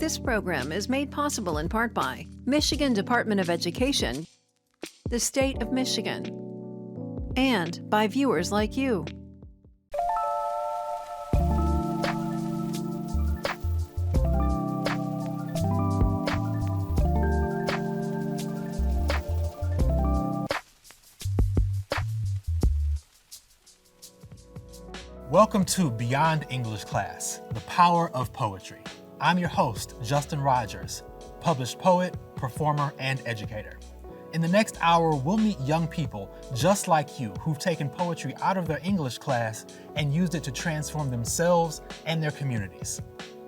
This program is made possible in part by Michigan Department of Education, the State of Michigan, and by viewers like you. Welcome to Beyond English Class, the power of poetry. I'm your host, Justin Rogers, published poet, performer, and educator. In the next hour, we'll meet young people just like you who've taken poetry out of their English class and used it to transform themselves and their communities.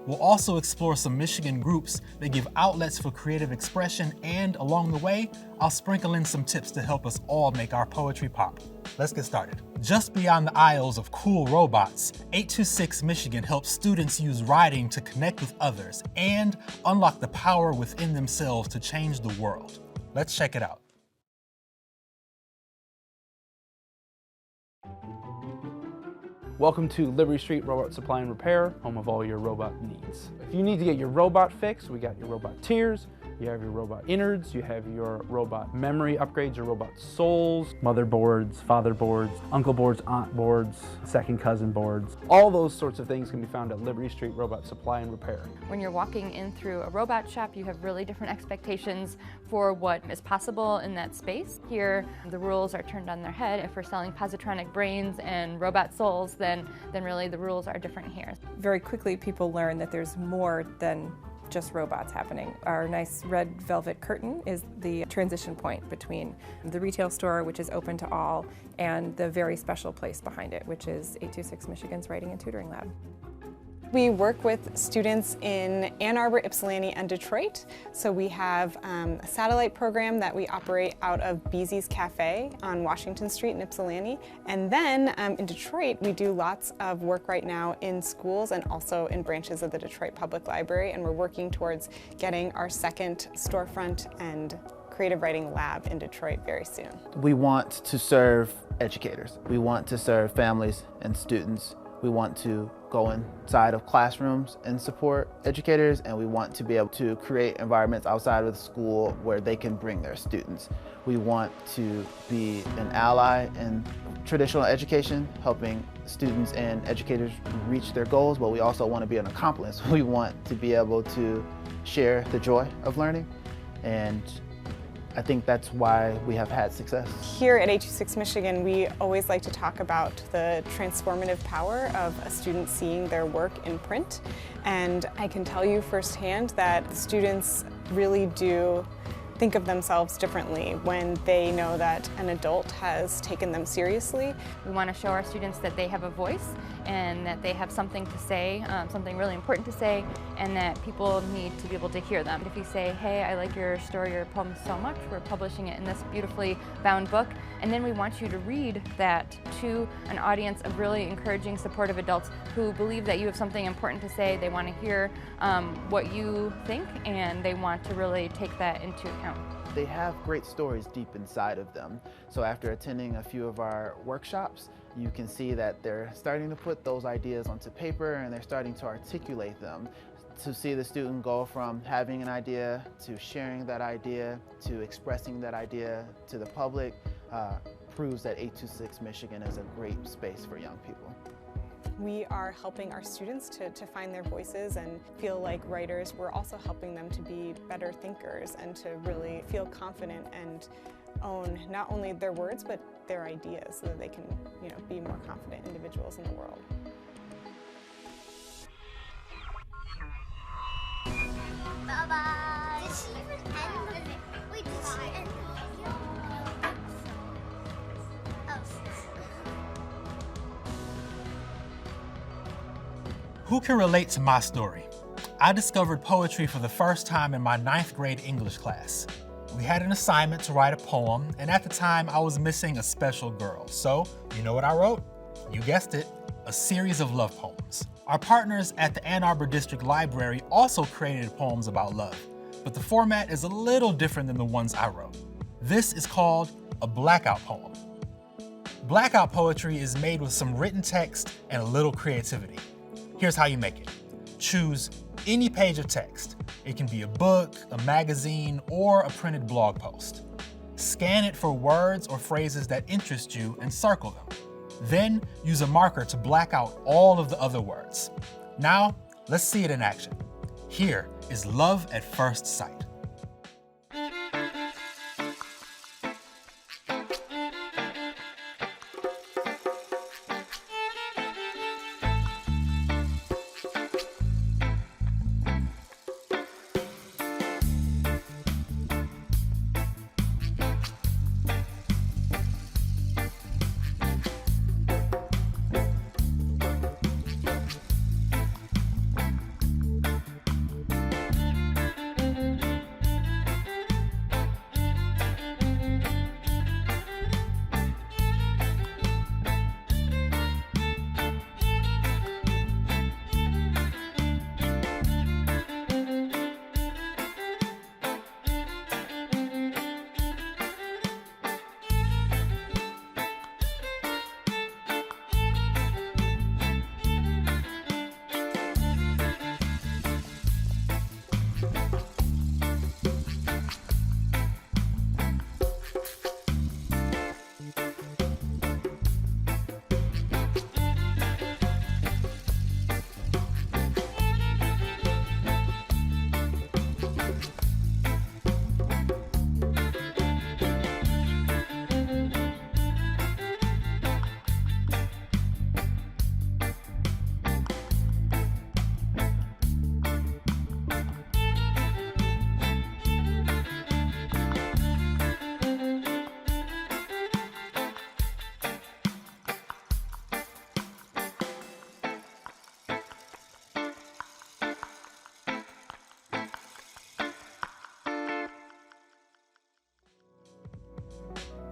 We'll also explore some Michigan groups that give outlets for creative expression, and along the way, I'll sprinkle in some tips to help us all make our poetry pop. Let's get started. Just beyond the aisles of cool robots, 826 Michigan helps students use writing to connect with others and unlock the power within themselves to change the world. Let's check it out. Welcome to Liberty Street Robot Supply and Repair, home of all your robot needs. If you need to get your robot fixed, we got your robot tiers, you have your robot innards, you have your robot memory upgrades, your robot souls, motherboards, father boards, uncle boards, aunt boards, second cousin boards. All those sorts of things can be found at Liberty Street Robot Supply and Repair. When you're walking in through a robot shop, you have really different expectations for what is possible in that space. Here, the rules are turned on their head. If we're selling positronic brains and robot souls, then really the rules are different here. Very quickly, people learn that there's more than just robots happening. Our nice red velvet curtain is the transition point between the retail store, which is open to all, and the very special place behind it, which is 826 Michigan's Writing and Tutoring Lab. We work with students in Ann Arbor, Ypsilanti, and Detroit. So we have a satellite program that we operate out of Beezy's Cafe on Washington Street in Ypsilanti. And then in Detroit, we do lots of work right now in schools and also in branches of the Detroit Public Library. And we're working towards getting our second storefront and creative writing lab in Detroit very soon. We want to serve educators. We want to serve families and students. We want to go inside of classrooms and support educators, and we want to be able to create environments outside of the school where they can bring their students. We want to be an ally in traditional education, helping students and educators reach their goals, but we also want to be an accomplice. We want to be able to share the joy of learning, and I think that's why we have had success. Here at 826 Michigan, we always like to talk about the transformative power of a student seeing their work in print. And I can tell you firsthand that students really do think of themselves differently when they know that an adult has taken them seriously. We want to show our students that they have a voice and that they have something to say, something really important to say, and that people need to be able to hear them. If you say, hey, I like your story or poem so much, we're publishing it in this beautifully bound book, and then we want you to read that to an audience of really encouraging, supportive adults who believe that you have something important to say. They want to hear what you think, and they want to really take that into account. They have great stories deep inside of them. So after attending a few of our workshops, you can see that they're starting to put those ideas onto paper and they're starting to articulate them. To see the student go from having an idea to sharing that idea to expressing that idea to the public proves that 826 Michigan is a great space for young people. We are helping our students to find their voices and feel like writers. We're also helping them to be better thinkers and to really feel confident and own not only their words but their ideas so that they can, be more confident individuals in the world. Bye-bye. Did she even end with it? Wait, did she end? Who can relate to my story? I discovered poetry for the first time in my 9th grade English class. We had an assignment to write a poem, and at the time I was missing a special girl. So, you know what I wrote? You guessed it, a series of love poems. Our partners at the Ann Arbor District Library also created poems about love, but the format is a little different than the ones I wrote. This is called a Blackout poem. Blackout poetry is made with some written text and a little creativity. Here's how you make it. Choose any page of text, It can be a book, a magazine, or a printed blog post. Scan it for words or phrases that interest you and circle them. Then use a marker to black out all of the other words. Now, let's see it in action. Here is Love at First Sight.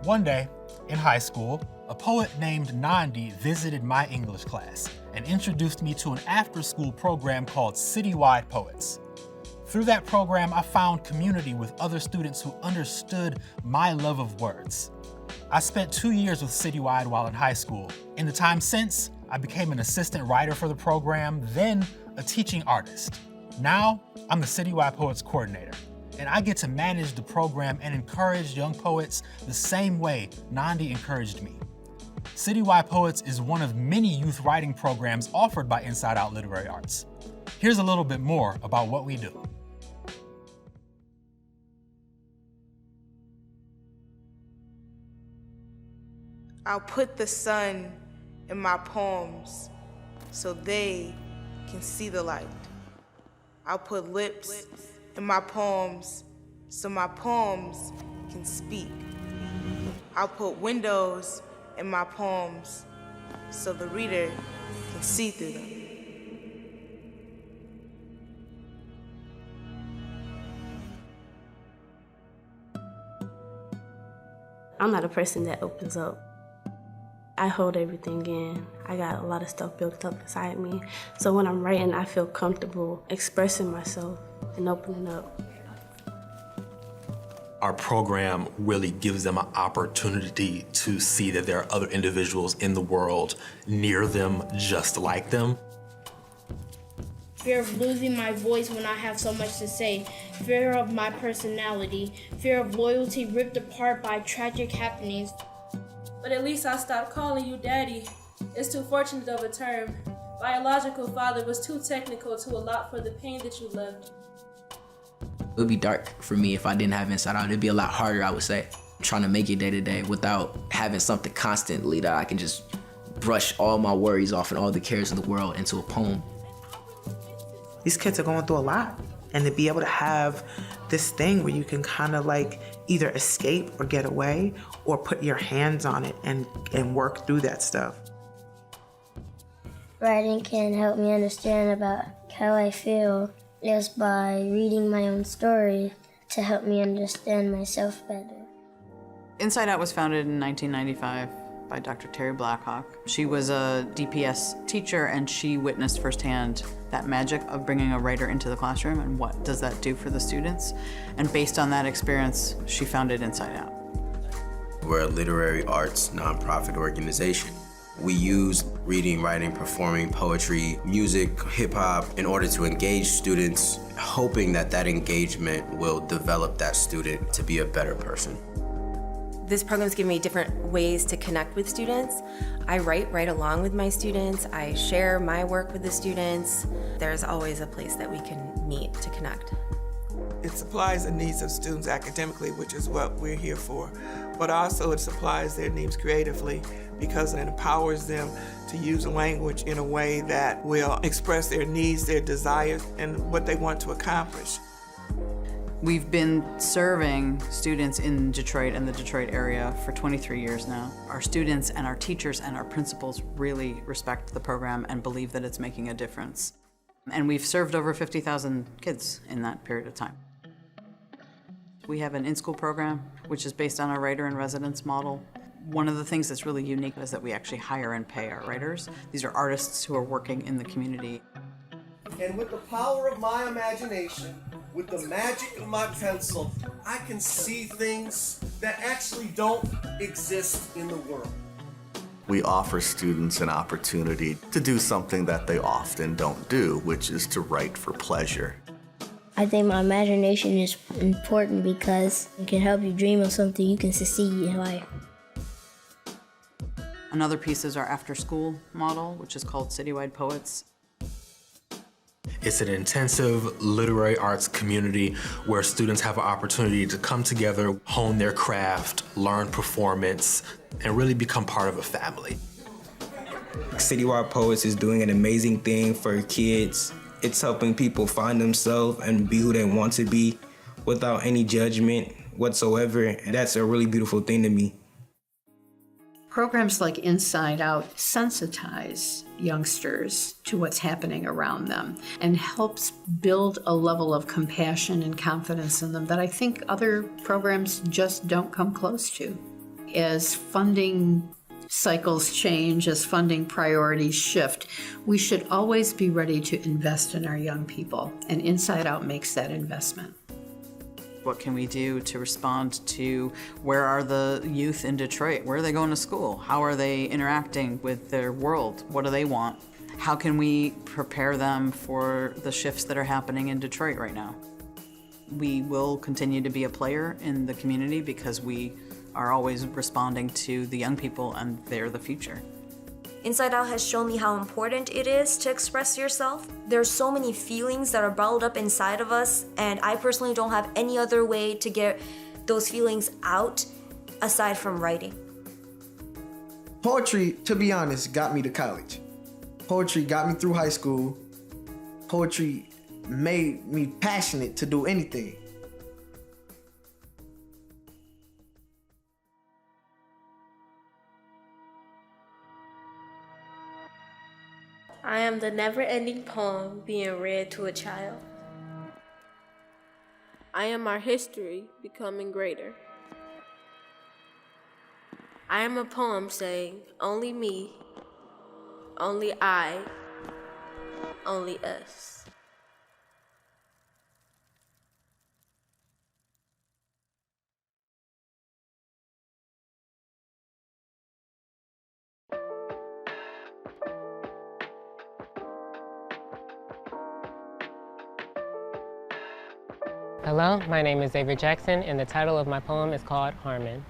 One day, in high school, a poet named Nandi visited my English class and introduced me to an after-school program called Citywide Poets. Through that program, I found community with other students who understood my love of words. I spent 2 years with Citywide while in high school. In the time since, I became an assistant writer for the program, then a teaching artist. Now, I'm the Citywide Poets coordinator, and I get to manage the program and encourage young poets the same way Nandi encouraged me. Citywide Poets is one of many youth writing programs offered by InsideOut Literary Arts. Here's a little bit more about what we do. I'll put the sun in my poems so they can see the light. I'll put lips in my poems so my poems can speak. I'll put windows in my poems so the reader can see through them. I'm not a person that opens up. I hold everything in. I got a lot of stuff built up inside me. So when I'm writing, I feel comfortable expressing myself and opening up. Our program really gives them an opportunity to see that there are other individuals in the world near them just like them. Fear of losing my voice when I have so much to say. Fear of my personality. Fear of loyalty ripped apart by tragic happenings. But at least I stopped calling you daddy. It's too fortunate of a term. Biological father was too technical to allot for the pain that you left. It would be dark for me if I didn't have InsideOut. It'd be a lot harder, I would say, trying to make it day to day without having something constantly that I can just brush all my worries off and all the cares of the world into a poem. These kids are going through a lot, and to be able to have this thing where you can kind of like either escape or get away or put your hands on it and work through that stuff. Writing can help me understand about how I feel just by reading my own story to help me understand myself better. InsideOut was founded in 1995 by Dr. Terry Blackhawk. She was a DPS teacher, and she witnessed firsthand that magic of bringing a writer into the classroom and what does that do for the students. And based on that experience, she founded InsideOut. We're a literary arts nonprofit organization. We use reading, writing, performing, poetry, music, hip-hop in order to engage students, hoping that that engagement will develop that student to be a better person. This program's given me different ways to connect with students. I write right along with my students. I share my work with the students. There's always a place that we can meet to connect. It supplies the needs of students academically, which is what we're here for, but also it supplies their needs creatively because it empowers them to use language in a way that will express their needs, their desires, and what they want to accomplish. We've been serving students in Detroit and the Detroit area for 23 years now. Our students and our teachers and our principals really respect the program and believe that it's making a difference. And we've served over 50,000 kids in that period of time. We have an in-school program, which is based on our writer-in-residence model. One of the things that's really unique is that we actually hire and pay our writers. These are artists who are working in the community. And with the power of my imagination, with the magic of my pencil, I can see things that actually don't exist in the world. We offer students an opportunity to do something that they often don't do, which is to write for pleasure. I think my imagination is important because it can help you dream of something you can succeed in life. Another piece is our after-school model, which is called Citywide Poets. It's an intensive literary arts community where students have an opportunity to come together, hone their craft, learn performance, and really become part of a family. Citywide Poets is doing an amazing thing for kids. It's helping people find themselves and be who they want to be without any judgment whatsoever. And that's a really beautiful thing to me. Programs like InsideOut sensitize youngsters to what's happening around them and helps build a level of compassion and confidence in them that I think other programs just don't come close to. As funding cycles change, as funding priorities shift, we should always be ready to invest in our young people, and InsideOut makes that investment. What can we do to respond to where are the youth in Detroit? Where are they going to school? How are they interacting with their world? What do they want? How can we prepare them for the shifts that are happening in Detroit right now? We will continue to be a player in the community because we are always responding to the young people and they're the future. InsideOut has shown me how important it is to express yourself. There's so many feelings that are bottled up inside of us, and I personally don't have any other way to get those feelings out aside from writing. Poetry, to be honest, got me to college. Poetry got me through high school. Poetry made me passionate to do anything. I am the never-ending poem being read to a child. I am our history becoming greater. I am a poem saying, only me, only I, only us. Hello, my name is Xavier Jackson, and the title of my poem is called Harmon.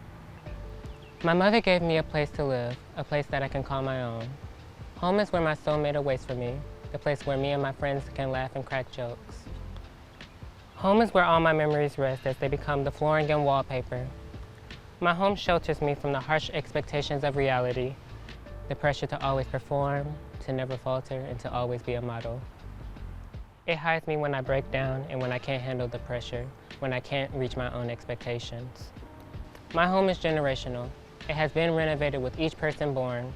My mother gave me a place to live, a place that I can call my own. Home is where my soulmate awaits for me, the place where me and my friends can laugh and crack jokes. Home is where all my memories rest as they become the flooring and wallpaper. My home shelters me from the harsh expectations of reality, the pressure to always perform, to never falter, and to always be a model. It hides me when I break down and when I can't handle the pressure, when I can't reach my own expectations. My home is generational. It has been renovated with each person born.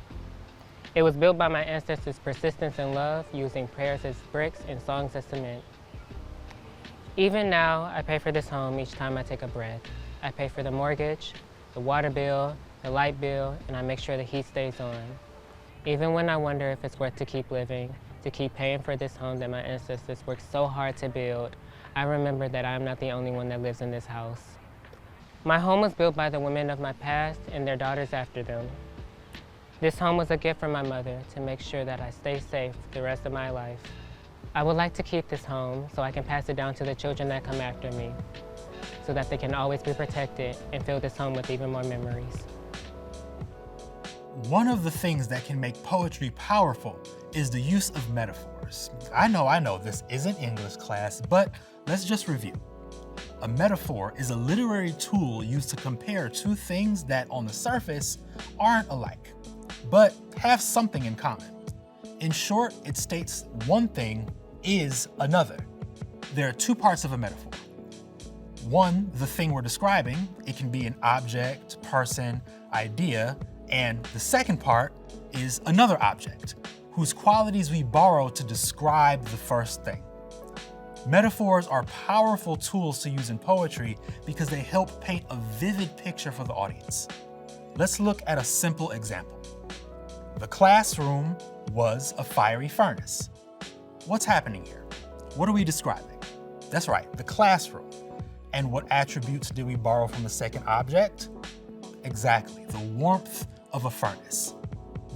It was built by my ancestors' persistence and love, using prayers as bricks and songs as cement. Even now, I pay for this home each time I take a breath. I pay for the mortgage, the water bill, the light bill, and I make sure the heat stays on. Even when I wonder if it's worth to keep living, to keep paying for this home that my ancestors worked so hard to build, I remember that I'm not the only one that lives in this house. My home was built by the women of my past and their daughters after them. This home was a gift from my mother to make sure that I stay safe the rest of my life. I would like to keep this home so I can pass it down to the children that come after me, so that they can always be protected and fill this home with even more memories. One of the things that can make poetry powerful is the use of metaphors. I know, this isn't English class, but let's just review. A metaphor is a literary tool used to compare two things that on the surface aren't alike, but have something in common. In short, it states one thing is another. There are two parts of a metaphor. One, the thing we're describing. It can be an object, person, idea, and the second part is another object, whose qualities we borrow to describe the first thing. Metaphors are powerful tools to use in poetry because they help paint a vivid picture for the audience. Let's look at a simple example. The classroom was a fiery furnace. What's happening here? What are we describing? That's right, the classroom. And what attributes did we borrow from the second object? Exactly, the warmth of a furnace.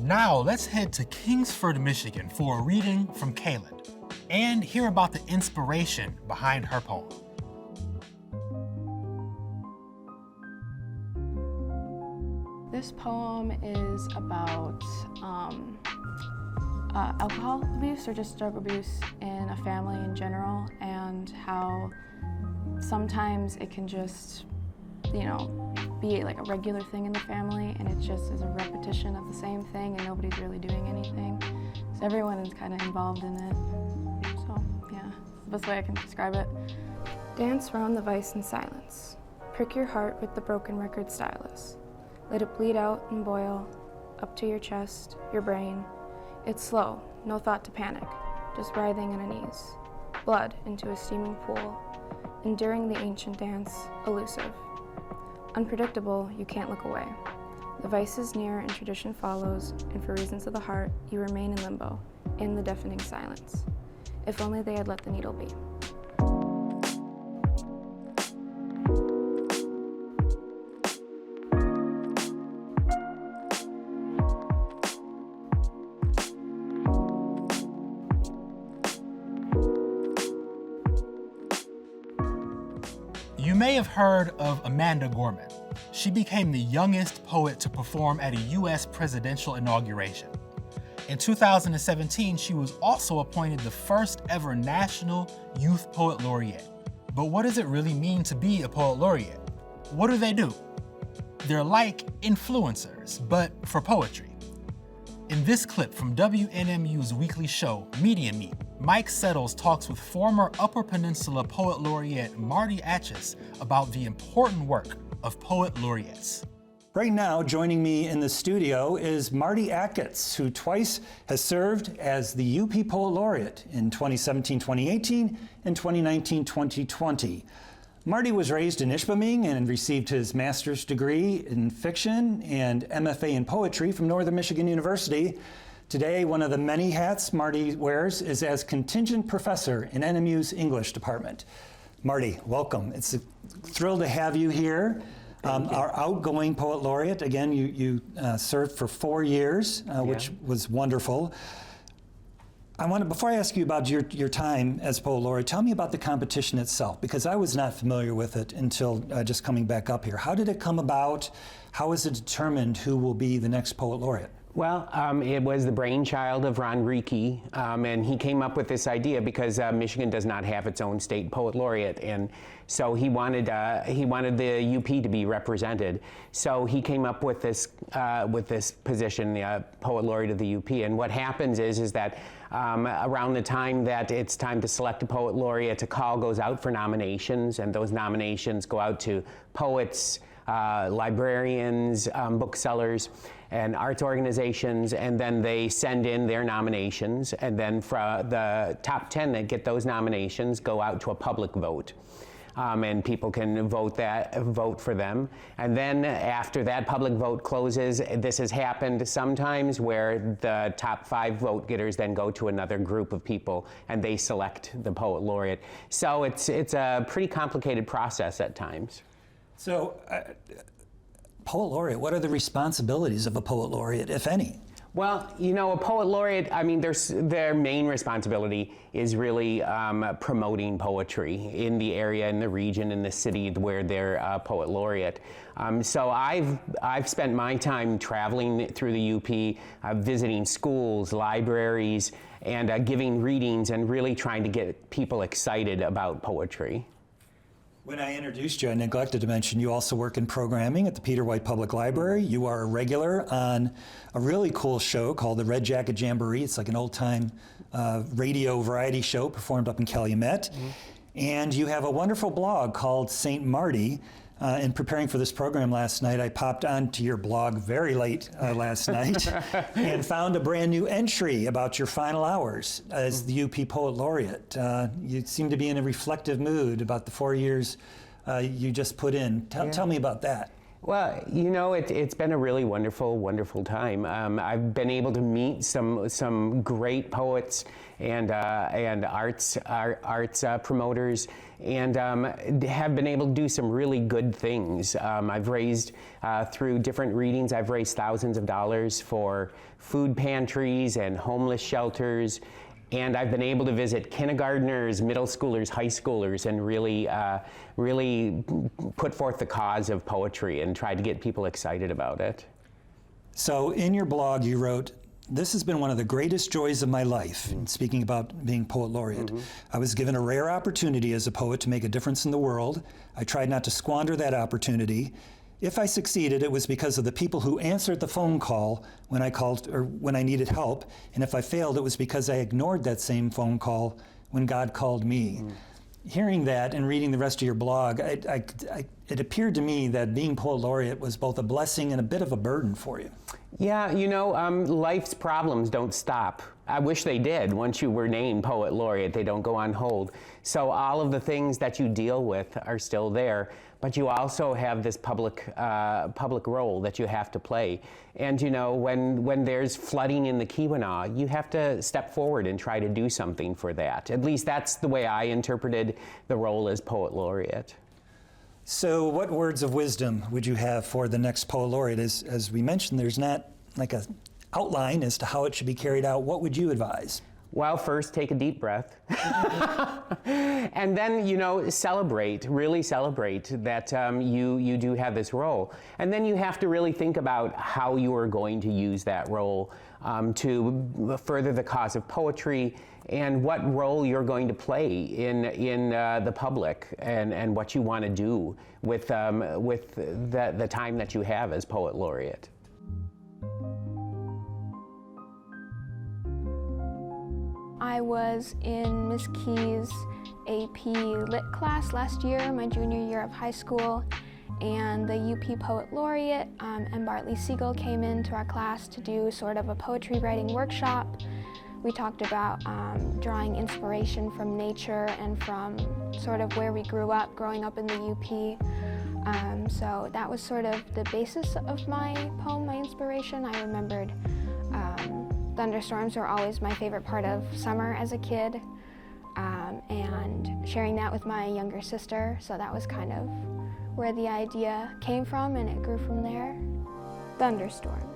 Now let's head to Kingsford, Michigan for a reading from Kaylind and hear about the inspiration behind her poem. This poem is about alcohol abuse or just drug abuse in a family in general, and how sometimes it can just, be like a regular thing in the family, and it just is a repetition of the same thing and nobody's really doing anything. So everyone is kind of involved in it. So yeah, the best way I can describe it. Dance round the vice in silence. Prick your heart with the broken record stylus. Let it bleed out and boil, up to your chest, your brain. It's slow, no thought to panic, just writhing on a knees. Blood into a steaming pool, enduring the ancient dance, elusive. Unpredictable, you can't look away. The vice is near and tradition follows, and for reasons of the heart, you remain in limbo, in the deafening silence. If only they had let the needle be. You may have heard of Amanda Gorman. She became the youngest poet to perform at a US presidential inauguration. In 2017, she was also appointed the first ever National Youth Poet Laureate. But what does it really mean to be a Poet Laureate? What do they do? They're like influencers, but for poetry. In this clip from WNMU's weekly show, Media Meet, Mike Settles talks with former Upper Peninsula Poet Laureate Marty Atchis about the important work of Poet Laureates. Right now, joining me in the studio is Marty Atchis, who twice has served as the UP Poet Laureate in 2017-2018 and 2019-2020. Marty was raised in Ishpeming and received his master's degree in fiction and MFA in poetry from Northern Michigan University. Today, one of the many hats Marty wears is as contingent professor in NMU's English department. Marty, welcome. It's a thrill to have you here. Our outgoing Poet Laureate. Again, you served for 4 years, which was wonderful. Before I ask you about your time as Poet Laureate, tell me about the competition itself, because I was not familiar with it until just coming back up here. How did it come about? How is it determined who will be the next Poet Laureate? Well, it was the brainchild of Ron Reiki, and he came up with this idea because Michigan does not have its own state Poet Laureate, and so he wanted the UP to be represented. So he came up with this position, the Poet Laureate of the UP. And what happens is that around the time that it's time to select a Poet Laureate, a call goes out for nominations, and those nominations go out to poets, librarians, booksellers, and arts organizations, and then they send in their nominations, and then for the top 10 that get those nominations go out to a public vote. And people can vote for them. And then after that public vote closes, this has happened sometimes where the top 5 vote getters then go to another group of people and they select the Poet Laureate. So it's a pretty complicated process at times. So Poet Laureate, what are the responsibilities of a Poet Laureate, if any? Well, you know, a Poet Laureate, I mean, their main responsibility is really promoting poetry in the area, in the region, in the city where they're a Poet Laureate. So I've spent my time traveling through the UP, visiting schools, libraries, and giving readings and really trying to get people excited about poetry. When I introduced you, I neglected to mention you also work in programming at the Peter White Public Library. You are a regular on a really cool show called the Red Jacket Jamboree. It's like an old-time radio variety show performed up in Calumet. Mm-hmm. And you have a wonderful blog called St. Marty. In preparing for this program last night, I popped onto your blog very late last night and found a brand new entry about your final hours as the UP Poet Laureate. You seem to be in a reflective mood about the 4 years you just put in. Tell me about that. Well, you know, it's been a really wonderful, wonderful time. I've been able to meet some great poets and arts promoters, and have been able to do some really good things. I've raised, through different readings, I've raised thousands of dollars for food pantries and homeless shelters. And I've been able to visit kindergartners, middle schoolers, high schoolers, and really put forth the cause of poetry and try to get people excited about it. So in your blog you wrote, "This has been one of the greatest joys of my life," speaking about being Poet Laureate. Mm-hmm. "I was given a rare opportunity as a poet to make a difference in the world. I tried not to squander that opportunity. If I succeeded, it was because of the people who answered the phone call when I called or when I needed help. And if I failed, it was because I ignored that same phone call when God called me." Hearing that and reading the rest of your blog, it appeared to me that being Poet Laureate was both a blessing and a bit of a burden for you. Yeah, you know, life's problems don't stop. I wish they did. Once you were named Poet Laureate, they don't go on hold. So all of the things that you deal with are still there, but you also have this public role that you have to play. And you know, when there's flooding in the Keweenaw, you have to step forward and try to do something for that. At least that's the way I interpreted the role as Poet Laureate. So what words of wisdom would you have for the next Poet Laureate? As we mentioned, there's not like a outline as to how it should be carried out. What would you advise? Well, first, take a deep breath. And then, you know, really celebrate that you do have this role. And then you have to really think about how you are going to use that role to further the cause of poetry and what role you're going to play in the public and what you want to do with the time that you have as Poet Laureate. I was in Miss Key's AP Lit class last year, my junior year of high school, and the UP Poet Laureate, and Bartley Siegel came into our class to do sort of a poetry writing workshop. We talked about drawing inspiration from nature and from sort of where we grew up, growing up in the UP. So that was sort of the basis of my poem, my inspiration. I remembered thunderstorms were always my favorite part of summer as a kid, and sharing that with my younger sister, so that was kind of where the idea came from, and it grew from there. Thunderstorm.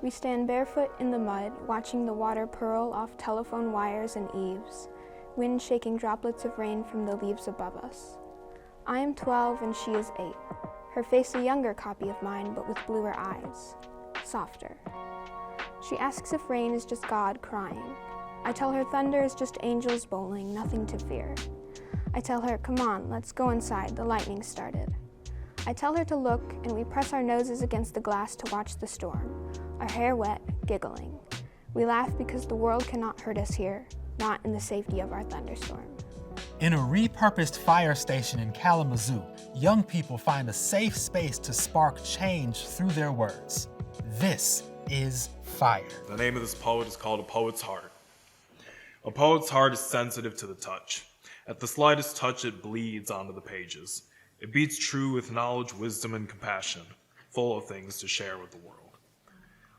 We stand barefoot in the mud, watching the water purl off telephone wires and eaves, wind shaking droplets of rain from the leaves above us. I am 12 and she is 8, her face a younger copy of mine, but with bluer eyes, softer. She asks if rain is just God crying. I tell her thunder is just angels bowling, nothing to fear. I tell her, come on, let's go inside, the lightning started. I tell her to look, and we press our noses against the glass to watch the storm, our hair wet, giggling. We laugh because the world cannot hurt us here, not in the safety of our thunderstorm. In a repurposed fire station in Kalamazoo, young people find a safe space to spark change through their words. This is fire. The name of this poet is called A Poet's Heart. A poet's heart is sensitive to the touch. At the slightest touch, it bleeds onto the pages. It beats true with knowledge, wisdom, and compassion, full of things to share with the world.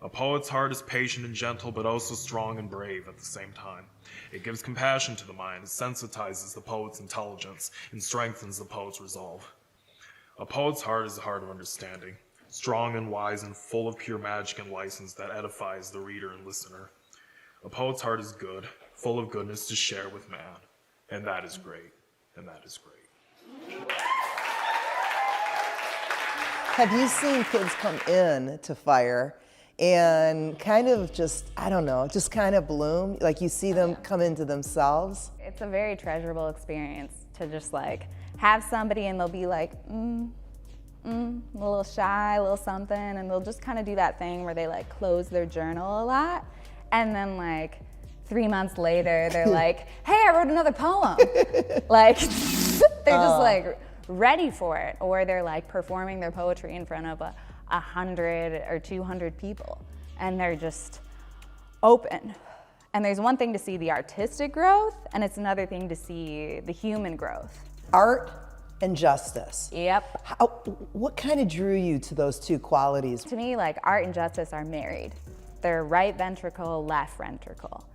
A poet's heart is patient and gentle, but also strong and brave at the same time. It gives compassion to the mind, it sensitizes the poet's intelligence, and strengthens the poet's resolve. A poet's heart is a heart of understanding. strong and wise and full of pure magic and license that edifies the reader and listener. A poet's heart is good, full of goodness to share with man, and that is great, and that is great. Have you seen kids come in to Fire and kind of just, I don't know, just kind of bloom? Like you see them come into themselves? It's a very treasurable experience to just like have somebody and they'll be like, a little shy, a little something, and they'll just kind of do that thing where they like close their journal a lot. And then like 3 months later, they're like, hey, I wrote another poem. Like, they're just like ready for it. Or they're like performing their poetry in front of 100 or 200 people. And they're just open. And there's one thing to see the artistic growth, and it's another thing to see the human growth. Art and justice. Yep. What kind of drew you to those two qualities? To me, like art and justice are married. They're right ventricle, left ventricle.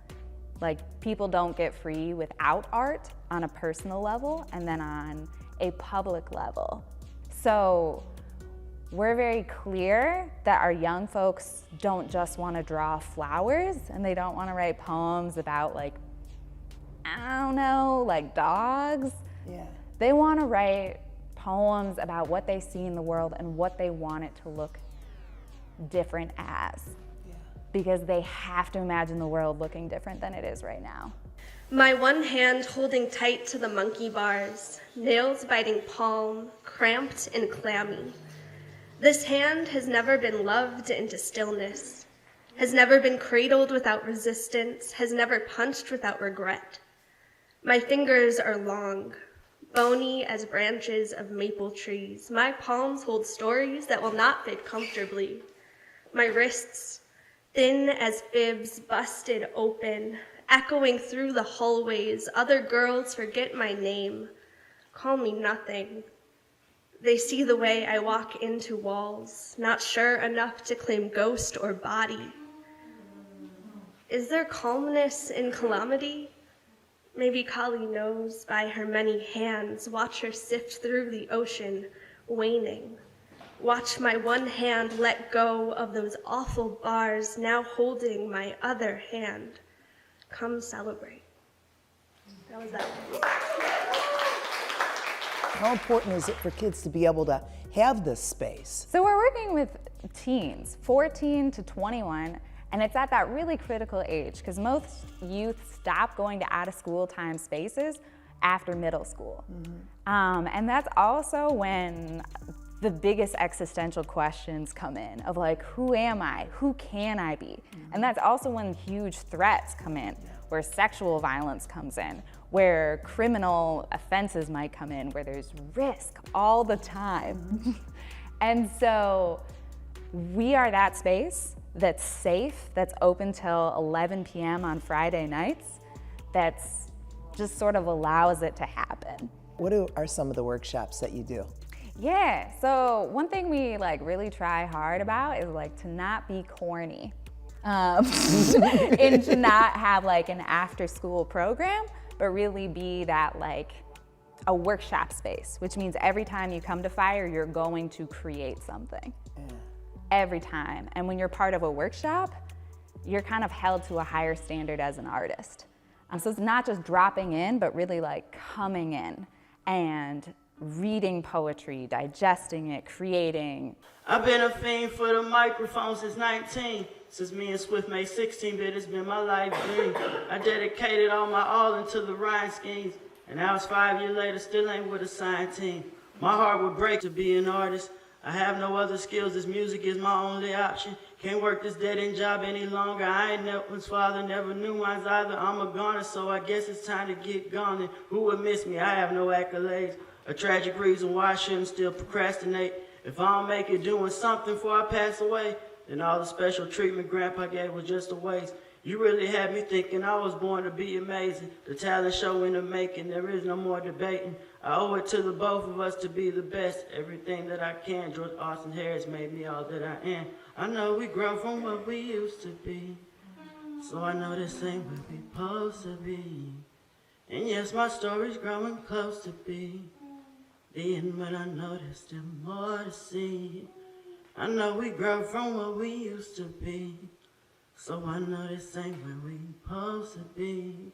Like people don't get free without art on a personal level and then on a public level. So we're very clear that our young folks don't just want to draw flowers and they don't want to write poems about like, I don't know, like dogs. Yeah. They want to write poems about what they see in the world and what they want it to look different as. Yeah. Because they have to imagine the world looking different than it is right now. My one hand holding tight to the monkey bars, nails biting palm, cramped and clammy. This hand has never been loved into stillness, has never been cradled without resistance, has never punched without regret. My fingers are long, bony as branches of maple trees. My palms hold stories that will not fit comfortably. My wrists, thin as fibs busted open, echoing through the hallways. Other girls forget my name, call me nothing. They see the way I walk into walls, not sure enough to claim ghost or body. Is there calmness in calamity? Maybe Kali knows by her many hands. Watch her sift through the ocean, waning. Watch my one hand let go of those awful bars, now holding my other hand. Come celebrate. That was that one. How important is it for kids to be able to have this space? So we're working with teens, 14 to 21, and it's at that really critical age because most youth stop going to out-of-school time spaces after middle school. Mm-hmm. And that's also when the biggest existential questions come in of like, who am I? Who can I be? Mm-hmm. And that's also when huge threats come in, where sexual violence comes in, where criminal offenses might come in, where there's risk all the time. Mm-hmm. And so we are that space that's safe, that's open till 11 p.m. on Friday nights, that's just sort of allows it to happen. What are some of the workshops that you do? Yeah, so one thing we like really try hard about is like to not be corny. And to not have like an after school program, but really be that like a workshop space, which means every time you come to Fire, you're going to create something. Yeah. Every time. And when you're part of a workshop, you're kind of held to a higher standard as an artist. So it's not just dropping in, but really like coming in and reading poetry, digesting it, creating. I've been a fiend for the microphone since 19. Since me and Swift made 16, but it's been my life dream. I dedicated all my all into the rhyme schemes. And now it's 5 years later, still ain't with a signed team. My heart would break to be an artist. I have no other skills, this music is my only option. Can't work this dead-end job any longer. I ain't Nelton's father, never knew mine's either. I'm a goner, so I guess it's time to get gone. And who would miss me? I have no accolades. A tragic reason why I shouldn't still procrastinate. If I don't make it doing something before I pass away, then all the special treatment Grandpa gave was just a waste. You really had me thinking I was born to be amazing. The talent show in the making, there is no more debating. I owe it to the both of us to be the best. Everything that I can, George Austin Harris made me all that I am. I know we grow from what we used to be, so I know this ain't what we supposed to be. And yes, my story's growing close to be the end, but I know there's still more to see. I know we grow from what we used to be. So I know this ain't where we supposed to be.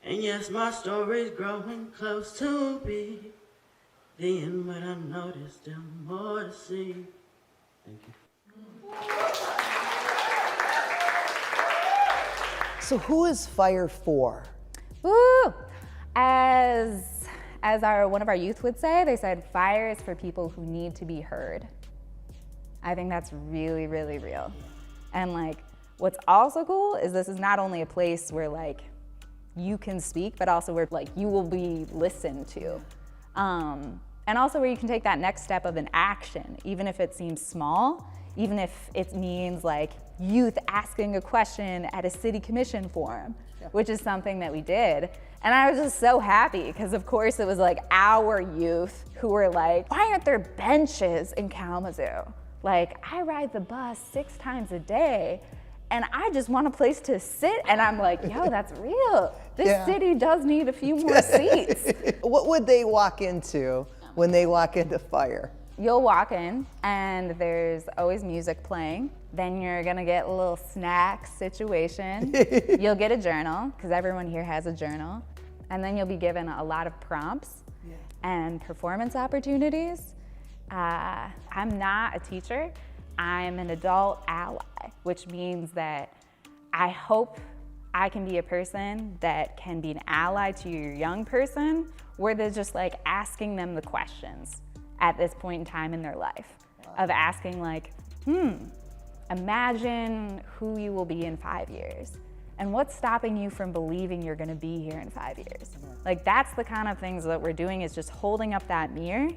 And yes, my story's growing close to be the end, but I know there's still more to see. Thank you. So who is Fire for? Woo! As one of our youth would say, they said fire is for people who need to be heard. I think that's really, really real. And like, what's also cool is this is not only a place where like you can speak, but also where like you will be listened to. And also where you can take that next step of an action, even if it seems small, even if it means like youth asking a question at a city commission forum, which is something that we did. And I was just so happy because of course it was like our youth who were like, why aren't there benches in Kalamazoo? Like, I ride the bus 6 times a day and I just want a place to sit. And I'm like, yo, that's real. This city does need a few more seats. What would they walk into when they walk into Fire? You'll walk in and there's always music playing. Then you're gonna get a little snack situation. You'll get a journal, because everyone here has a journal. And then you'll be given a lot of prompts and performance opportunities. I'm not a teacher, I'm an adult ally, which means that I hope I can be a person that can be an ally to your young person, where they're just like asking them the questions at this point in time in their life, of asking like, imagine who you will be in 5 years. And what's stopping you from believing you're gonna be here in 5 years? Like, that's the kind of things that we're doing, is just holding up that mirror.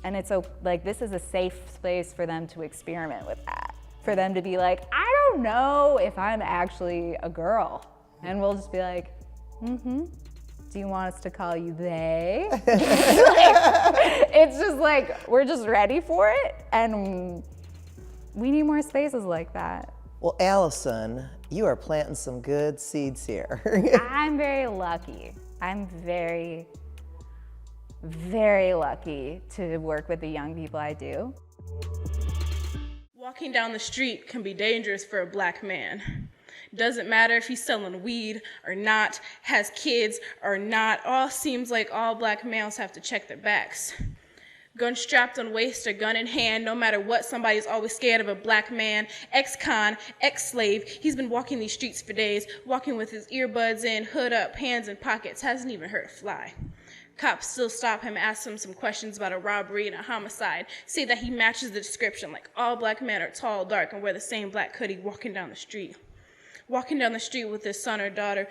And it's like, this is a safe space for them to experiment with that. For them to be like, I don't know if I'm actually a girl. And we'll just be like, do you want us to call you they? It's just like, we're just ready for it. And we need more spaces like that. Well, Allison, you are planting some good seeds here. I'm very lucky. I'm very, very lucky to work with the young people I do. Walking down the street can be dangerous for a black man. Doesn't matter if he's selling weed or not, has kids or not, all seems like all black males have to check their backs. Gun strapped on waist or gun in hand, no matter what, somebody's always scared of a black man. Ex-con, ex-slave, he's been walking these streets for days, walking with his earbuds in, hood up, hands in pockets, hasn't even hurt a fly. Cops still stop him, ask him some questions about a robbery and a homicide, say that he matches the description, like all black men are tall, dark, and wear the same black hoodie walking down the street. Walking down the street with his son or daughter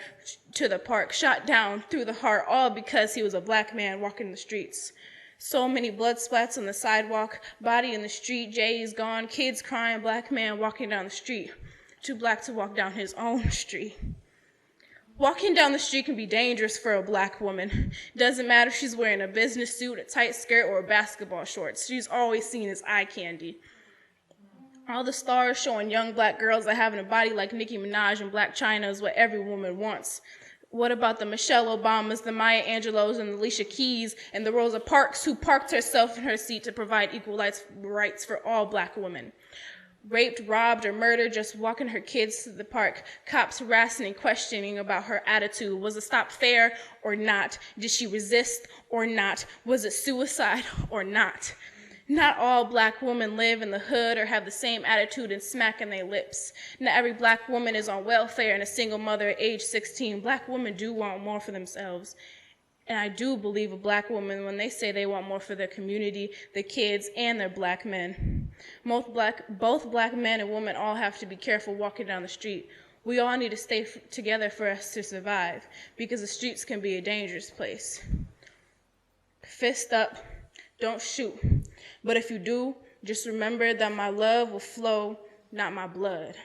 to the park, shot down through the heart, all because he was a black man walking the streets. So many blood splats on the sidewalk, body in the street, Jay is gone, kids crying, black man walking down the street. Too black to walk down his own street. Walking down the street can be dangerous for a black woman. Doesn't matter if she's wearing a business suit, a tight skirt, or basketball shorts. She's always seen as eye candy. All the stars showing young black girls that having a body like Nicki Minaj and Blac Chyna is what every woman wants. What about the Michelle Obamas, the Maya Angelos, and the Alicia Keys, and the Rosa Parks who parked herself in her seat to provide equal rights for all black women? Raped, robbed, or murdered, just walking her kids to the park. Cops harassing and questioning about her attitude. Was the stop fair or not? Did she resist or not? Was it suicide or not? Not all black women live in the hood or have the same attitude and smack in their lips. Not every black woman is on welfare and a single mother at age 16. Black women do want more for themselves. And I do believe a black woman when they say they want more for their community, their kids, and their black men. Both black men and women all have to be careful walking down the street. We all need to stay together for us to survive, because the streets can be a dangerous place. Fist up, don't shoot. But if you do, just remember that my love will flow, not my blood.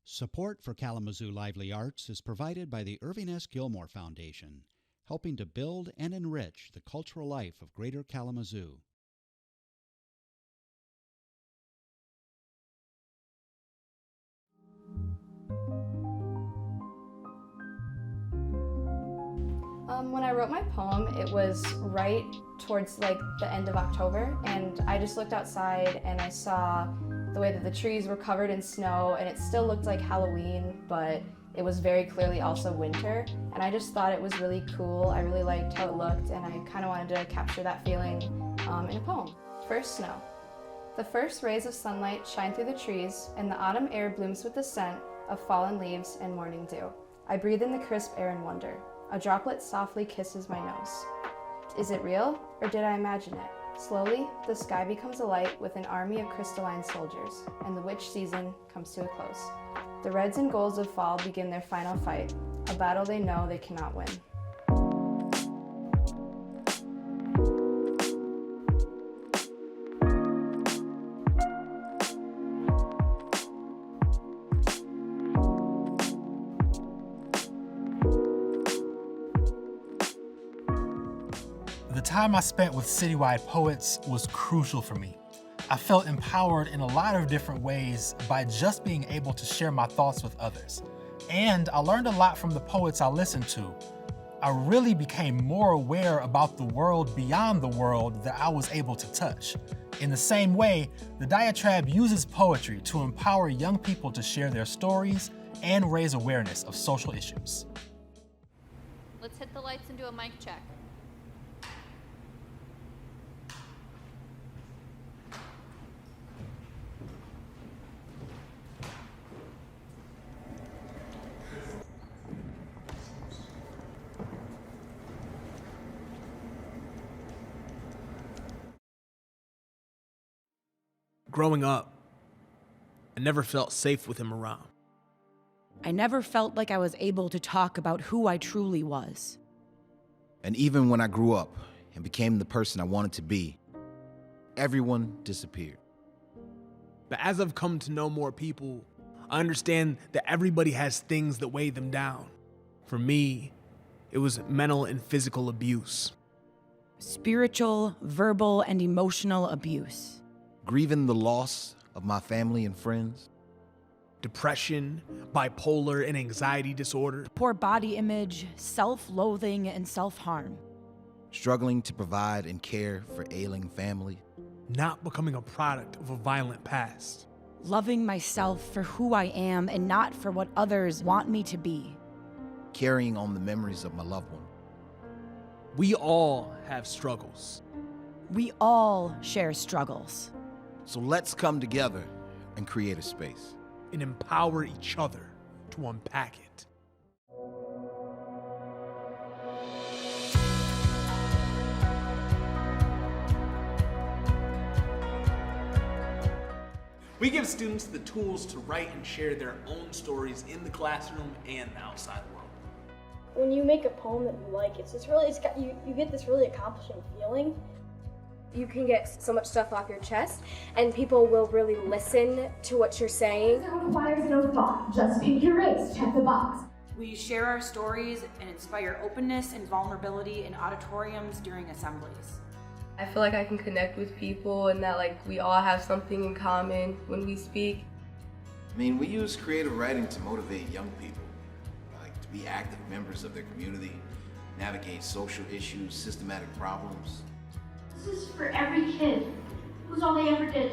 Support for Kalamazoo Lively Arts is provided by the Irving S. Gilmore Foundation, helping to build and enrich the cultural life of Greater Kalamazoo. When I wrote my poem, it was right towards like the end of October, and I just looked outside and I saw the way that the trees were covered in snow, and it still looked like Halloween, but it was very clearly also winter, and I just thought it was really cool. I really liked how it looked, and I kind of wanted to capture that feeling in a poem. First snow. The first rays of sunlight shine through the trees, and the autumn air blooms with the scent of fallen leaves and morning dew. I breathe in the crisp air and wonder. A droplet softly kisses my nose. Is it real, or did I imagine it? Slowly, the sky becomes alight with an army of crystalline soldiers, and the witch season comes to a close. The reds and golds of fall begin their final fight, a battle they know they cannot win. The time I spent with Citywide Poets was crucial for me. I felt empowered in a lot of different ways by just being able to share my thoughts with others. And I learned a lot from the poets I listened to. I really became more aware about the world beyond the world that I was able to touch. In the same way, the Diatribe uses poetry to empower young people to share their stories and raise awareness of social issues. Let's hit the lights and do a mic check. Growing up, I never felt safe with him around. I never felt like I was able to talk about who I truly was. And even when I grew up and became the person I wanted to be, everyone disappeared. But as I've come to know more people, I understand that everybody has things that weigh them down. For me, it was mental and physical abuse. Spiritual, verbal, and emotional abuse. Grieving the loss of my family and friends. Depression, bipolar, and anxiety disorder. Poor body image, self-loathing, and self-harm. Struggling to provide and care for ailing family. Not becoming a product of a violent past. Loving myself for who I am and not for what others want me to be. Carrying on the memories of my loved one. We all have struggles. We all share struggles. So let's come together and create a space. And empower each other to unpack it. We give students the tools to write and share their own stories in the classroom and the outside world. When you make a poem that you like, you get this really accomplishing feeling. You can get so much stuff off your chest, and people will really listen to what you're saying. It requires no thought. Just pick your race, check the box. We share our stories and inspire openness and vulnerability in auditoriums during assemblies. I feel like I can connect with people and that we all have something in common when we speak. I mean, we use creative writing to motivate young people, to be active members of their community, navigate social issues, systematic problems. This is for every kid whose all they ever did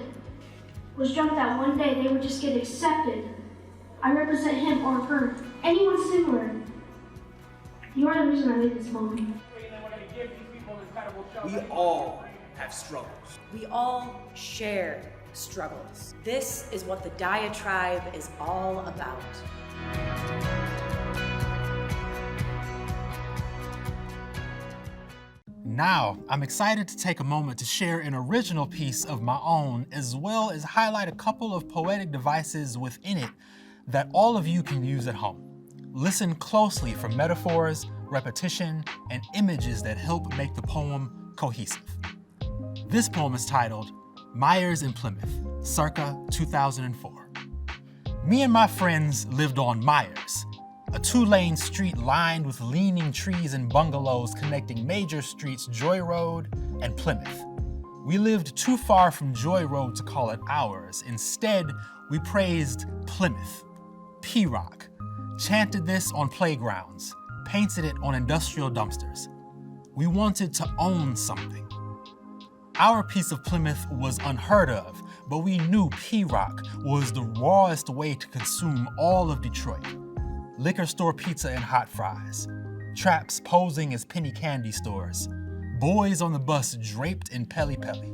was jump that one day they would just get accepted. I represent him or her, anyone similar. You are the reason I made this moment. We all have struggles. We all share struggles. This is what the Diatribe is all about. Now, I'm excited to take a moment to share an original piece of my own, as well as highlight a couple of poetic devices within it that all of you can use at home. Listen closely for metaphors, repetition, and images that help make the poem cohesive. This poem is titled Meyers in Plymouth, Circa 2004. Me and my friends lived on Meyers, a 2-lane street lined with leaning trees and bungalows connecting major streets Joy Road and Plymouth. We lived too far from Joy Road to call it ours. Instead, we praised Plymouth, P-Rock, chanted this on playgrounds, painted it on industrial dumpsters. We wanted to own something. Our piece of Plymouth was unheard of, but we knew P-Rock was the rawest way to consume all of Detroit. Liquor store pizza and hot fries, traps posing as penny candy stores, boys on the bus draped in peli-peli.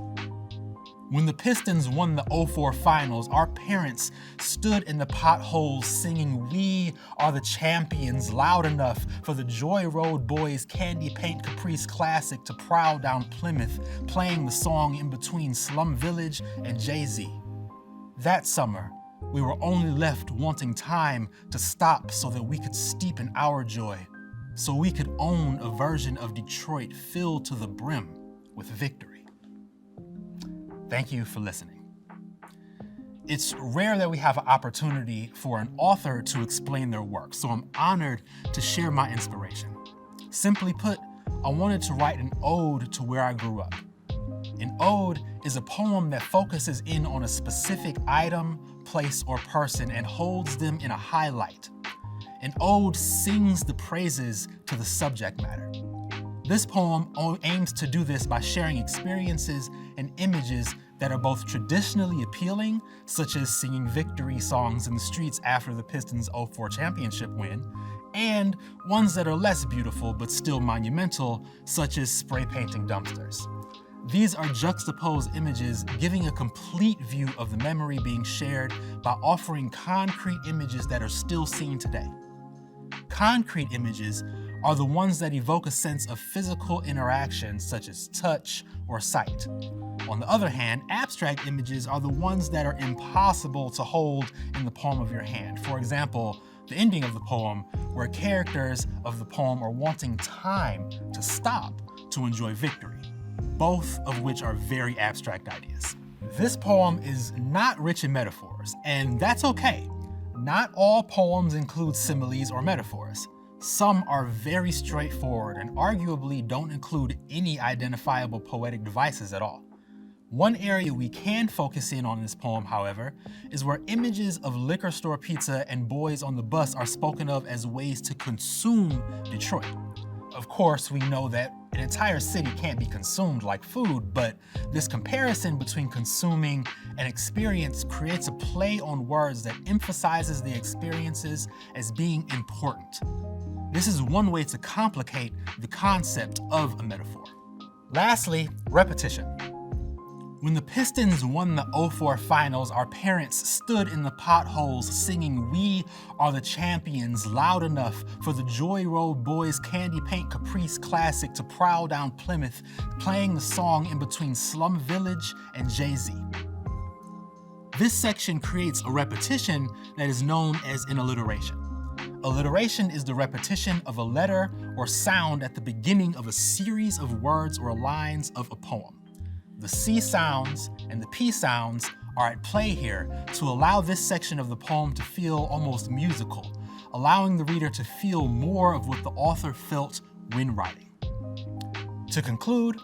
When the Pistons won the 04 finals, our parents stood in the potholes singing "We Are the Champions" loud enough for the Joy Road Boys Candy Paint Caprice classic to prowl down Plymouth, playing the song in between Slum Village and Jay-Z. That summer, we were only left wanting time to stop so that we could steep in our joy, so we could own a version of Detroit filled to the brim with victory. Thank you for listening. It's rare that we have an opportunity for an author to explain their work, so I'm honored to share my inspiration. Simply put, I wanted to write an ode to where I grew up. An ode is a poem that focuses in on a specific item, place, or person and holds them in a high light. An ode sings the praises to the subject matter. This poem aims to do this by sharing experiences and images that are both traditionally appealing, such as singing victory songs in the streets after the Pistons' 04 championship win, and ones that are less beautiful but still monumental, such as spray painting dumpsters. These are juxtaposed images giving a complete view of the memory being shared by offering concrete images that are still seen today. Concrete images are the ones that evoke a sense of physical interaction, such as touch or sight. On the other hand, abstract images are the ones that are impossible to hold in the palm of your hand. For example, the ending of the poem, where characters of the poem are wanting time to stop to enjoy victory, both of which are very abstract ideas. This poem is not rich in metaphors, and that's okay. Not all poems include similes or metaphors. Some are very straightforward and arguably don't include any identifiable poetic devices at all. One area we can focus in on this poem, however, is where images of liquor store pizza and boys on the bus are spoken of as ways to consume Detroit. Of course, we know that an entire city can't be consumed like food, but this comparison between consuming and experience creates a play on words that emphasizes the experiences as being important. This is one way to complicate the concept of a metaphor. Lastly, repetition. When the Pistons won the 04 finals, our parents stood in the potholes singing "We Are the Champions" loud enough for the Joy Road Boys Candy Paint Caprice classic to prowl down Plymouth, playing the song in between Slum Village and Jay-Z. This section creates a repetition that is known as an alliteration. Alliteration is the repetition of a letter or sound at the beginning of a series of words or lines of a poem. The C sounds and the P sounds are at play here to allow this section of the poem to feel almost musical, allowing the reader to feel more of what the author felt when writing. To conclude,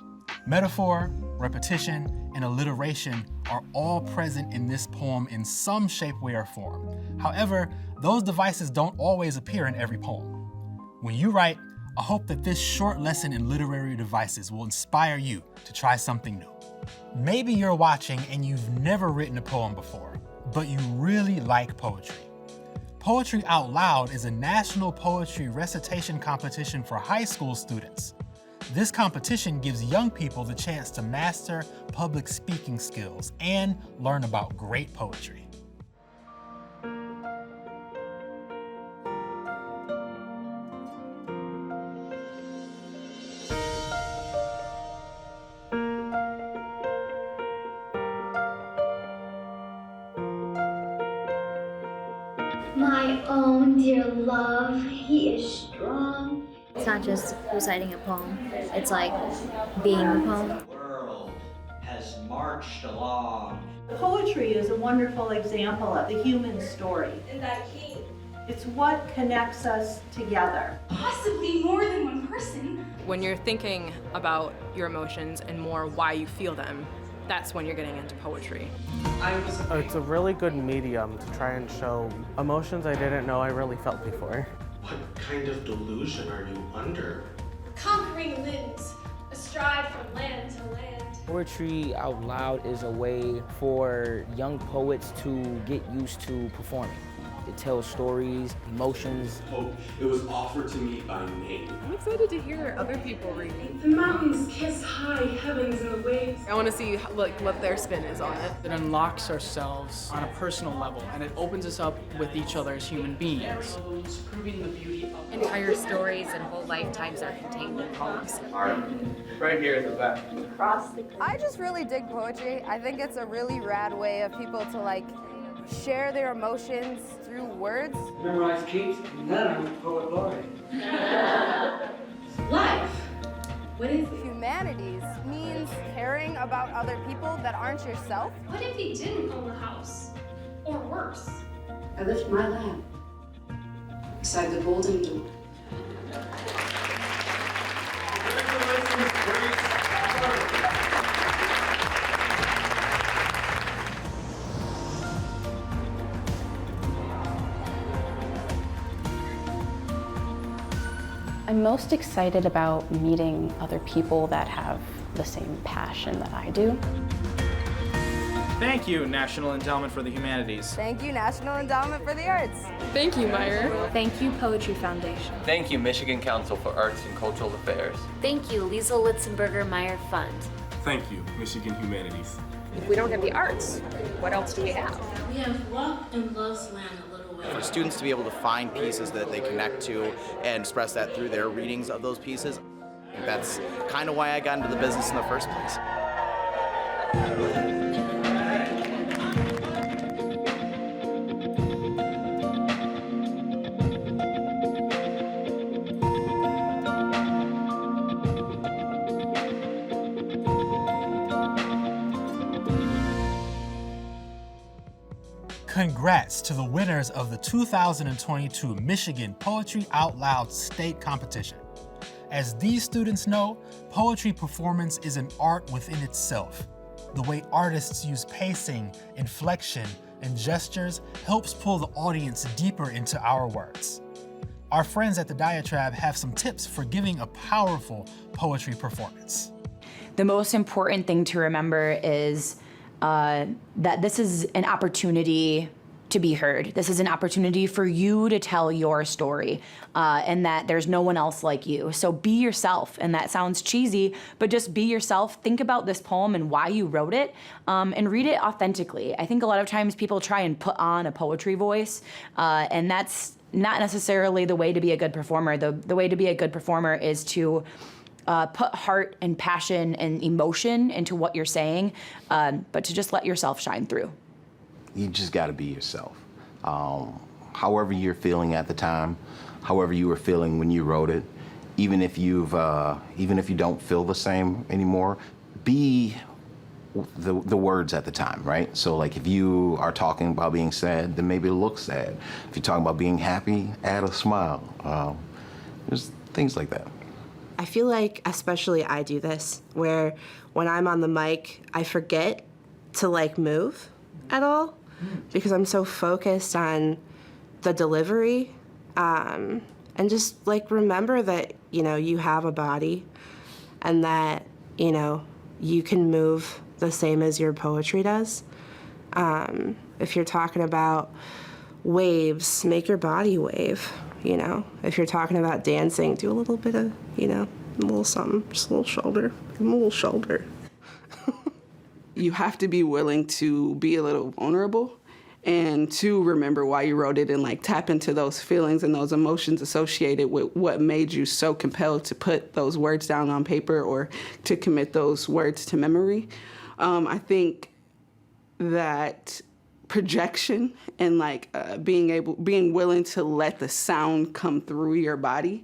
metaphor, repetition, and alliteration are all present in this poem in some shape, way, or form. However, those devices don't always appear in every poem. When you write, I hope that this short lesson in literary devices will inspire you to try something new. Maybe you're watching and you've never written a poem before, but you really like poetry. Poetry Out Loud is a national poetry recitation competition for high school students. This competition gives young people the chance to master public speaking skills and learn about great poetry. My own dear love, he is strong. It's not just reciting a poem, it's like being the poem. The world has marched along. Poetry is a wonderful example of the human story. And that key. It's what connects us together. Possibly more than one person. When you're thinking about your emotions and more why you feel them, that's when you're getting into poetry. It's a really good medium to try and show emotions I didn't know I really felt before. What kind of delusion are you under? Conquering limbs, astride from land to land. Poetry out loud is a way for young poets to get used to performing. It tells stories, emotions. Oh, it was offered to me by name. I'm excited to hear other people read. The mountains kiss high heavens and the waves. I want to see what their spin is on it. It unlocks ourselves on a personal level, and it opens us up with each other as human beings. Proving the beauty of entire stories and whole lifetimes are contained in poems. right here at the back. I just really dig poetry. I think it's a really rad way of people to share their emotions through words. Memorize Keats, and then I'm Poet Laureate. Life. What is it? Humanities means caring about other people that aren't yourself. What if he didn't own a house? Or worse? I lift my lamp beside the golden door. I'm most excited about meeting other people that have the same passion that I do. Thank you, National Endowment for the Humanities. Thank you, National Endowment for the Arts. Thank you, Meyers. Thank you, Poetry Foundation. Thank you, Michigan Council for Arts and Cultural Affairs. Thank you, Liesl Litzenberger Meyer Fund. Thank you, Michigan Humanities. If we don't have the arts, what else do we have? We have walked in love's land a little way. For students to be able to find pieces that they connect to and express that through their readings of those pieces, I think that's kind of why I got into the business in the first place. Congrats to the winners of the 2022 Michigan Poetry Out Loud State Competition. As these students know, poetry performance is an art within itself. The way artists use pacing, inflection, and gestures helps pull the audience deeper into our words. Our friends at the Diatribe have some tips for giving a powerful poetry performance. The most important thing to remember is that this is an opportunity to be heard. This is an opportunity for you to tell your story, and that there's no one else like you. So be yourself, and that sounds cheesy, but just be yourself. Think about this poem and why you wrote it, and read it authentically. I think a lot of times people try and put on a poetry voice, and that's not necessarily the way to be a good performer. The way to be a good performer is to put heart and passion and emotion into what you're saying, but to just let yourself shine through. You just got to be yourself. However you're feeling at the time, however you were feeling when you wrote it, even if you don't feel the same anymore, be the words at the time, right? So like if you are talking about being sad, then maybe look sad. If you're talking about being happy, add a smile. There's things like that. I feel like especially I do this, where when I'm on the mic, I forget to move at all because I'm so focused on the delivery, and just remember that, you have a body and that, you can move the same as your poetry does. If you're talking about waves, make your body wave. If you're talking about dancing, do a little bit of, a little something, just a little shoulder, a little shoulder. You have to be willing to be a little vulnerable and to remember why you wrote it and tap into those feelings and those emotions associated with what made you so compelled to put those words down on paper or to commit those words to memory. I think that projection and being willing to let the sound come through your body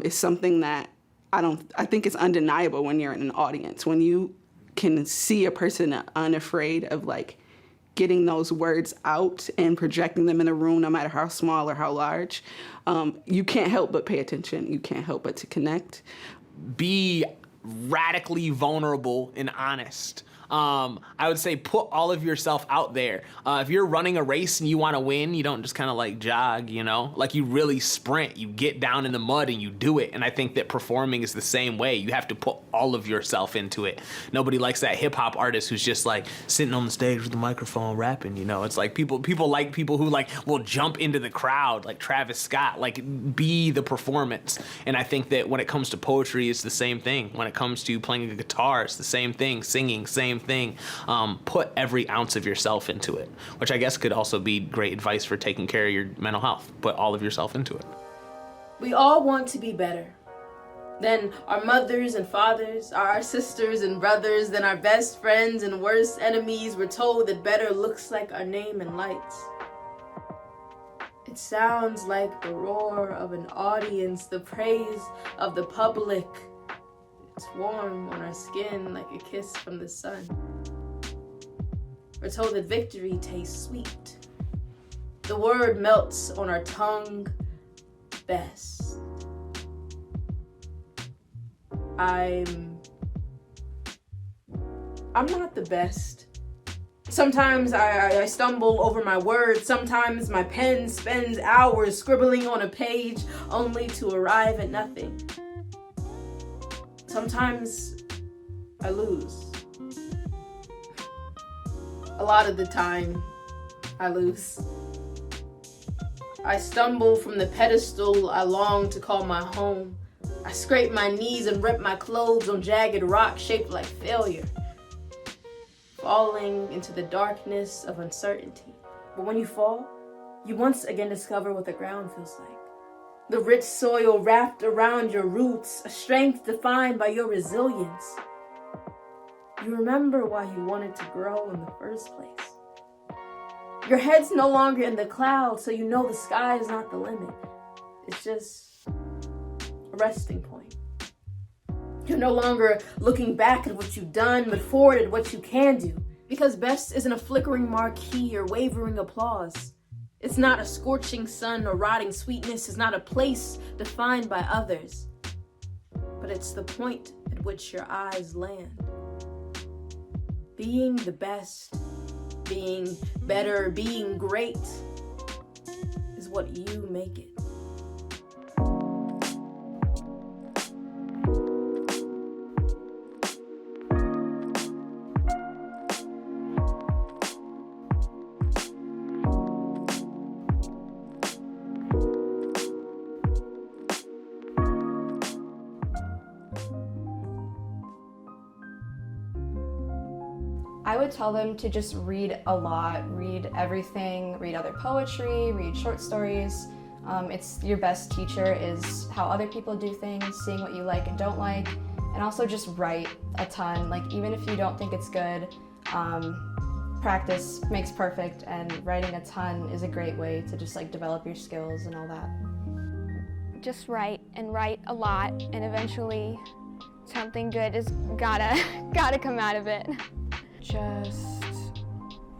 is something that I think it's undeniable when you're in an audience. When you can see a person unafraid of getting those words out and projecting them in a room, no matter how small or how large, you can't help but pay attention. You can't help but to connect. Be radically vulnerable and honest. I would say put all of yourself out there. If you're running a race and you want to win, you don't just kind of like jog, you know? Like you really sprint, you get down in the mud and you do it. And I think that performing is the same way. You have to put all of yourself into it. Nobody likes that hip hop artist who's just like sitting on the stage with the microphone rapping, you know? It's like people like people who like will jump into the crowd, like Travis Scott, like be the performance. And I think that when it comes to poetry, it's the same thing. When it comes to playing a guitar, it's the same thing. Singing, same thing. Put every ounce of yourself into it, which I guess could also be great advice for taking care of your mental health. Put all of yourself into it. We all want to be better than our mothers and fathers, our sisters and brothers, than our best friends and worst enemies. We're told that better looks like our name in lights. It sounds like the roar of an audience, the praise of the public. It's warm on our skin like a kiss from the sun. We're told that victory tastes sweet. The word melts on our tongue best. I'm not the best. Sometimes I stumble over my words. Sometimes my pen spends hours scribbling on a page only to arrive at nothing. Sometimes I lose. A lot of the time, I lose. I stumble from the pedestal I long to call my home. I scrape my knees and rip my clothes on jagged rock shaped like failure, falling into the darkness of uncertainty. But when you fall, you once again discover what the ground feels like. The rich soil wrapped around your roots, a strength defined by your resilience. You remember why you wanted to grow in the first place. Your head's no longer in the clouds, so you know the sky is not the limit. It's just a resting point. You're no longer looking back at what you've done, but forward at what you can do. Because best isn't a flickering marquee or wavering applause. It's not a scorching sun or rotting sweetness. It's not a place defined by others. But it's the point at which your eyes land. Being the best, being better, being great is what you make it. I would tell them to just read a lot, read everything, read other poetry, read short stories. It's your best teacher is how other people do things, seeing what you like and don't like, and also just write a ton. Like even if you don't think it's good, practice makes perfect, and writing a ton is a great way to just like develop your skills and all that. Just write and write a lot, and eventually something good is gotta come out of it. Just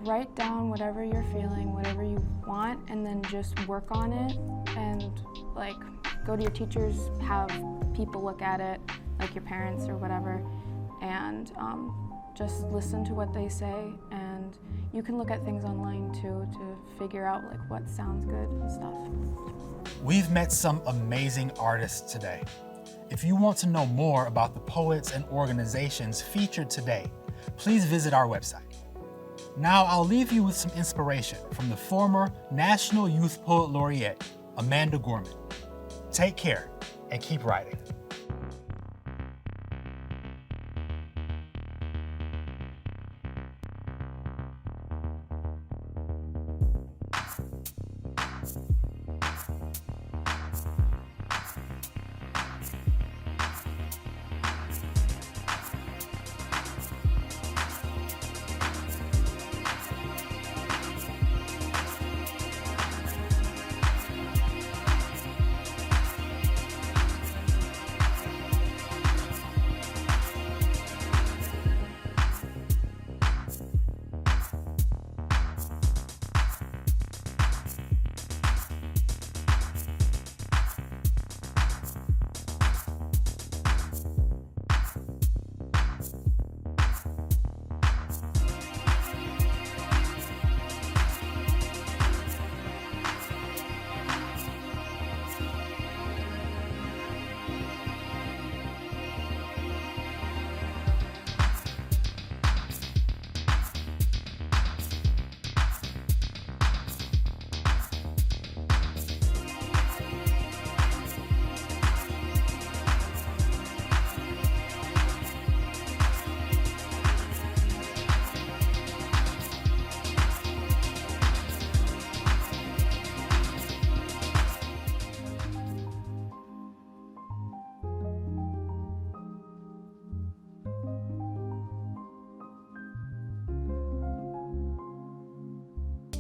write down whatever you're feeling, whatever you want, and then just work on it, and like go to your teachers, have people look at it, like your parents or whatever, and just listen to what they say. And you can look at things online too to figure out like what sounds good and stuff. We've met some amazing artists today. If you want to know more about the poets and organizations featured today, please visit our website. Now I'll leave you with some inspiration from the former National Youth Poet Laureate, Amanda Gorman. Take care and keep writing.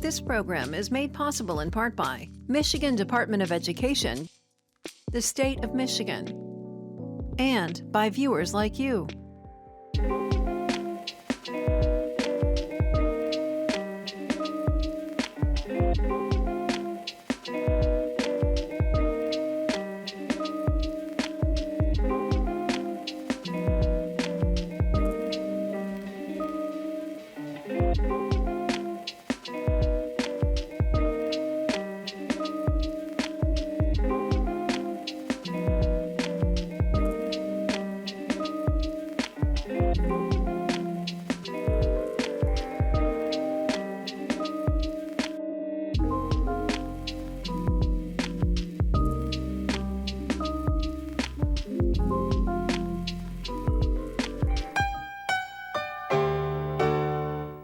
This program is made possible in part by Michigan Department of Education, the State of Michigan, and by viewers like you.